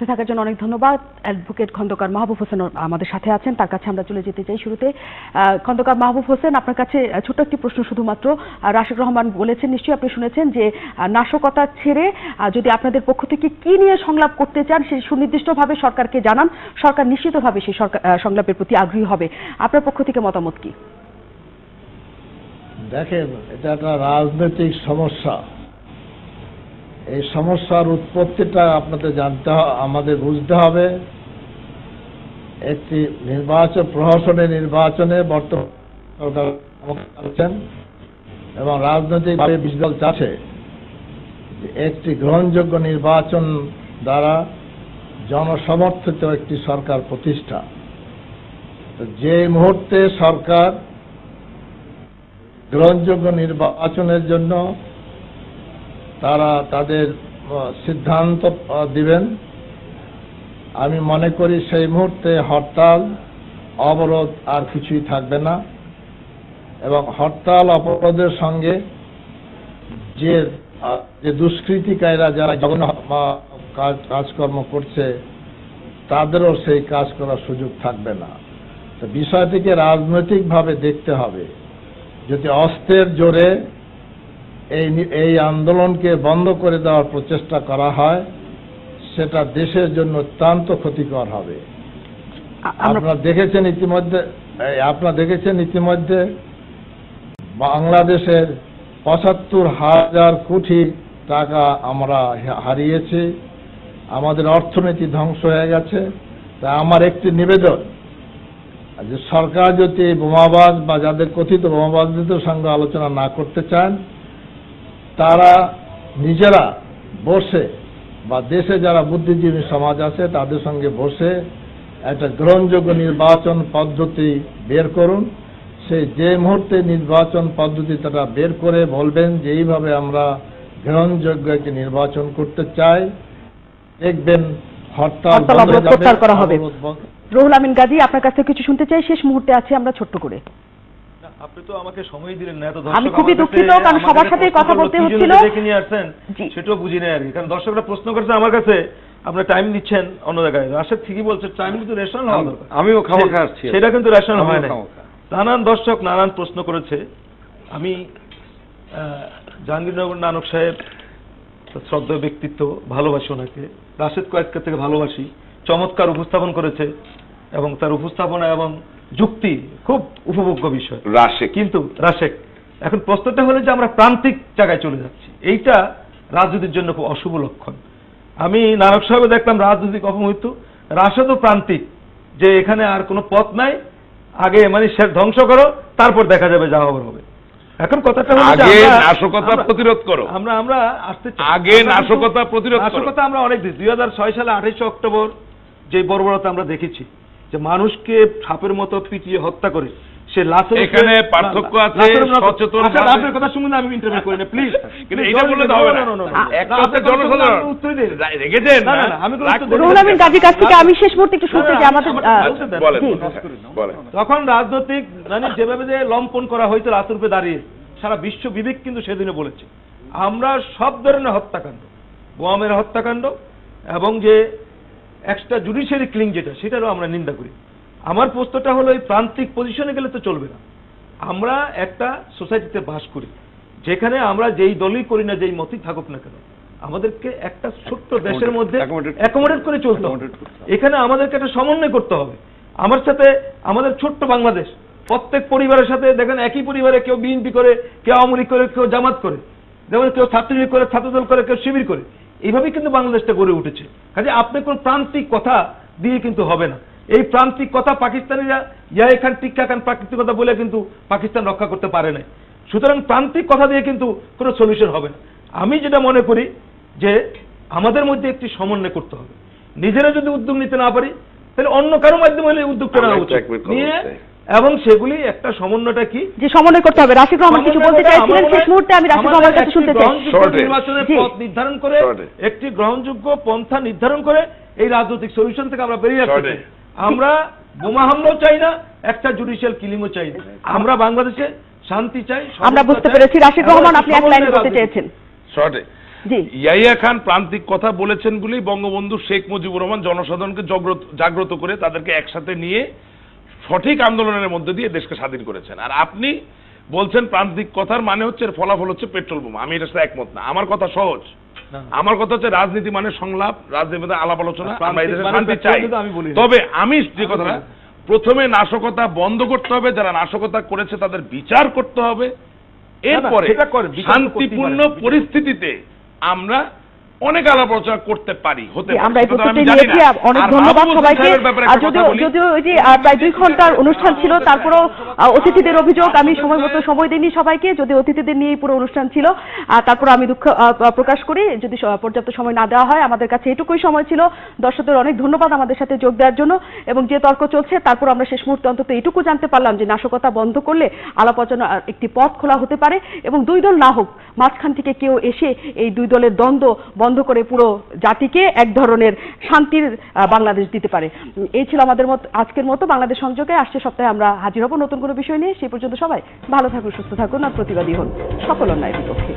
সাথে থাকার জন্য অনেক ধন্যবাদ। অ্যাডভোকেট খন্দকার মাহবুব হোসেন আমাদের সাথে আছেন, তার কাছে আমরা চলে যেতে চাই। শুরুতে খন্দকার মাহবুব হোসেন, আপনার কাছে ছোট একটি প্রশ্ন শুধুমাত্র। রাশেক রহমান বলেছেন, নিশ্চয়ই আপনি শুনেছেন, যে নাশকতা ছেড়ে যদি আপনাদের পক্ষ থেকে কি নিয়ে সংলাপ করতে চান সেই সুনির্দিষ্টভাবে সরকারকে জানান, সরকার নিশ্চিতভাবে সেই সংলাপের প্রতি আগ্রহী হবে। আপনার পক্ষ থেকে মতামত কি? দেখেন, এটা একটা রাজনৈতিক সমস্যা। এই সমস্যার উৎপত্তিটা আপনাদের আমাদের বুঝতে হবে। একটি নির্বাচনে বর্তমান এবং রাজনৈতিকভাবে বিরোধী দল চাচ্ছে একটি গ্রহণযোগ্য নির্বাচন দ্বারা জনসমর্থিত একটি সরকার প্রতিষ্ঠা। যে মুহূর্তে সরকার গ্রহণযোগ্য নির্বাচনের জন্য তারা তাদের সিদ্ধান্ত দিবেন, আমি মনে করি সেই মুহূর্তে হরতাল অবরোধ আর কিছুই থাকবে না। এবং হরতাল অবরোধের সঙ্গে যে দুষ্কৃতিকারীরা যারা জঘন্য কাজকর্ম করছে তাদেরও সেই কাজ করার সুযোগ থাকবে না। তো বিষয়টিকে রাজনৈতিকভাবে দেখতে হবে। যদি অস্ত্রের জোরে এই আন্দোলনকে বন্ধ করে দেওয়ার প্রচেষ্টা করা হয়, সেটা দেশের জন্য অত্যন্ত ক্ষতিকর হবে। আপনারা দেখেছেন ইতিমধ্যে বাংলাদেশের ৭৫,০০০ কোটি টাকা আমরা হারিয়েছি, আমাদের অর্থনীতি ধ্বংস হয়ে গেছে। তাই আমার একটি নিবেদন, যে সরকার যদি বোমাবাজ বা যাদের কথিত বোমাবাজদের সঙ্গে আলোচনা না করতে চান, তারা নিজেরা বসে বা দেশে যারা বুদ্ধিজীবী সমাজ আছে তাদের সঙ্গে বসে একটা গ্রহণযোগ্য নির্বাচন পদ্ধতি বের করুন। যে মুহূর্তে নির্বাচন পদ্ধতি তারা বের করে বলবেন যে এইভাবে আমরা গ্রহণযোগ্য একটি নির্বাচন করতে চাই, দেখবেন হরতাল করা হবে। রুহুল আমিন গাজী, আপনার কাছে কিছু শুনতে চাই, শেষ মুহূর্তে আছে আমরা, ছোট্ট করে। আপনি তো আমাকে সময় দিলেন না, এত আমি খুবই দুঃখিত, কারণ সবার সাথে কথা বলতে হচ্ছিল, দেখে নিয়ে আসছেন সেটাও বুঝি না আর কি। কারণ দর্শকরা প্রশ্ন করছে আমার কাছে, আপনারা টাইম দিচ্ছেন অন্য জায়গায়। রাশেদ ঠিকই বলছে, টাইম কিন্তু রেশনাল হওয়া দরকার। আমিও খাওয়া খাচ্ছি, সেটা কিন্তু রেশনাল হয় না। নানান দর্শক নানান প্রশ্ন করেছে। আমি জাহাঙ্গীরনগর নানক সাহেব শ্রদ্ধেয় ব্যক্তিত্ব, ভালোবাসি ওনাকে। রাশেদ কয়েককে থেকে ভালোবাসি। চমৎকার উপস্থাপন করেছে এবং তার উপস্থাপনা এবং যুক্তি খুব উপভোগ্য বিষয়। কিন্তু রাশেক, এখন প্রশ্নটা হলো যে আমরা প্রান্তিক জায়গায় চলে যাচ্ছি, এইটা রাজনীতির জন্য খুব অশুভ লক্ষণ। আমি নানক সাহেব দেখলাম রাজনৈতিক অপমৃত্যু, রাশেদও প্রান্তিক, যে এখানে আর কোনো পথ নাই, আগে মানে সে ধ্বংস করো, তারপর দেখা যাবে যা হবার হবে। এখন কথাটা হলো আগে নাশকতা প্রতিরোধ করো। আমরা আসতে চাই আগে নাশকতা প্রতিরোধ করো। নাশকতা আমরা অনেক দিন 2006 সালে 28 অক্টোবর যে বর্বরতা আমরা দেখেছি, যে মানুষকে সাপের মতো পিটিয়ে হত্যা করে সে লাশের, এখানে পার্থক্য আছে সচেতন। আপনার কথা শুনুন, আমি ইন্টারভিউ করি না প্লিজ। কিন্তু এটা বললে তো হবে না। একটা হচ্ছে জনসাধারণ রেখেছেন না। আমি রুহুল আমিন গাজীর কাছ থেকে আমি শেষ মুহূর্তে একটু শুনতে চাই আমাদের। তখন রাজনৈতিক মানে যেভাবে যে লম্পন করা হয়েছে রাতের উপরে দাঁড়িয়ে, সারা বিশ্ব বিবেক কিন্তু সেদিনে বলেছে আমরা সব ধরনের হত্যাকাণ্ড, বোমামের হত্যাকাণ্ড এবং যে এক্সট্রা জুডিশিয়ারি ক্লিং যেটা, সেটারও আমরা নিন্দা করি। আমার প্রশ্নটা হলো, এই প্রান্তিক পজিশনে গেলে তো চলবে না। আমরা একটা সোসাইটিতে বাস করি যেখানে আমরা যেই দলই করি না, যেই মতই থাকুক না কেন, আমাদেরকে একটা ছোট্ট দেশের মধ্যে অ্যাকোমোডেট করে চলতে হবে। এখানে আমাদেরকে একটা সমন্বয় করতে হবে। আমার সাথে আমাদের ছোট্ট বাংলাদেশ, প্রত্যেক পরিবারের সাথে দেখেন একই পরিবারে কেউ বিএনপি করে, কেউ আওয়ামী লীগ করে, কেউ জামাত করে, যেমন কেউ ছাত্রলীগ করে, ছাত্রদল করে, কেউ শিবির করে। এইভাবেই কিন্তু বাংলাদেশটা গড়ে উঠেছে। কাজে আপনি কোন প্রান্তিক কথা দিয়ে কিন্তু হবে না। এই প্রান্তিক কথা পাকিস্তানিরা এখান টিক্কা খান প্রাকৃতিক কথা বলে কিন্তু পাকিস্তান রক্ষা করতে পারে না। সুতরাং প্রান্তিক কথা দিয়ে কিন্তু কোনো সলিউশন হবে না। আমি যেটা মনে করি যে আমাদের মধ্যে একটি সমন্বয় করতে হবে। নিজেরা যদি উদ্যোগ নিতে না পারি, তাহলে অন্য কারো মাধ্যমে হলে উদ্যোগটা নেওয়া উচিত নিয়ে, এবং সেগুলি একটা সমন্বয়টা কি যে সমন্বয় করতে হবে। রাশেক রহমান কিছু বলতে চাইছিলেন, শেষ মুহূর্তে আমি রাশেক রহমানের কাছে শুনতে চাই। নির্বাচনের পথ নির্ধারণ করে, একটি গ্রহণযোগ্য পন্থা নির্ধারণ করে এই রাজনৈতিক সলিউশন থেকে আমরা বেরিয়ে আসতে চাই। আমরা বোমা হামলাও চাই না, একটা জুডিশিয়াল কিলিংও চাই না। আমরা বাংলাদেশে শান্তি চাই। আমরা বুঝতে পেরেছি। রাশেক রহমান, আপনি এক লাইনে বলতে চেয়েছেন। শর্টে জি। ইয়াহিয়া খান প্রান্তিক কথা বলেছেন বলেই বঙ্গবন্ধু শেখ মুজিবুর রহমান জনসাধারণকে জাগ্রত করে তাদেরকে একসাথে নিয়ে সঠিক আন্দোলনের মধ্যে দিয়ে দেশকে স্বাধীন করেছেন। আর আপনি বলছেন প্রান্তিক কথার মানে হচ্ছে এর ফলাফল হচ্ছে পেট্রোল বোমা। আমি এটার সাথে একমত না। আমার কথা সহজ, আমার কথা হচ্ছে রাজনীতি মানে সংলাপ, রাজনীতি মানে আলাপ আলোচনা। আমরা এই দেশে শান্তি চাই, তবে আমি যে কথাটা, প্রথমে নাশকতা বন্ধ করতে হবে, যারা নাশকতা করেছে তাদের বিচার করতে হবে, এরপরে শান্তিপূর্ণ পরিস্থিতিতে আমরা অনেক আলাপ আলোচনা করতে পারি, হতে পারে। আমরা এই প্রস্তুতি নিয়েছি। অনেক ধন্যবাদ সবাইকে। যদিও ওই যে প্রায় 2 ঘন্টার অনুষ্ঠান ছিল, তারপরেও অতিথিদের অভিযোগ আমি সময় মতো সময় দিইনি সবাইকে, যদি অতিথিদের নিয়ে পুরো অনুষ্ঠান ছিল। তারপর আমি দুঃখ প্রকাশ করি যদি পর্যাপ্ত সময় না দেওয়া হয়। আমাদের কাছে এটুকুই সময় ছিল। দর্শকদের অনেক ধন্যবাদ আমাদের সাথে যোগ দেওয়ার জন্য। এবং যে তর্ক চলছে তারপর আমরা শেষ মুহূর্তে অন্তত এটুকু জানতে পারলাম যে নাশকতা বন্ধ করলে আলাপ আলোচনা একটি পথ খোলা হতে পারে, এবং 2 দল না হোক, মাঝখান থেকে কেউ এসে এই 2 দলের দ্বন্দ্ব বন্ধ করে পুরো জাতিকে এক ধরনের শান্তির বাংলাদেশ দিতে পারে। এই ছিল আমাদের আজকের মতো বাংলাদেশ সংযোগে। আসছে সপ্তাহে আমরা হাজির হব নতুন কোনো বিষয় নিয়ে। সেই পর্যন্ত সবাই ভালো থাকুন, সুস্থ থাকুন আর প্রতিবাদী হন সকল অন্যায়ের বিপক্ষে।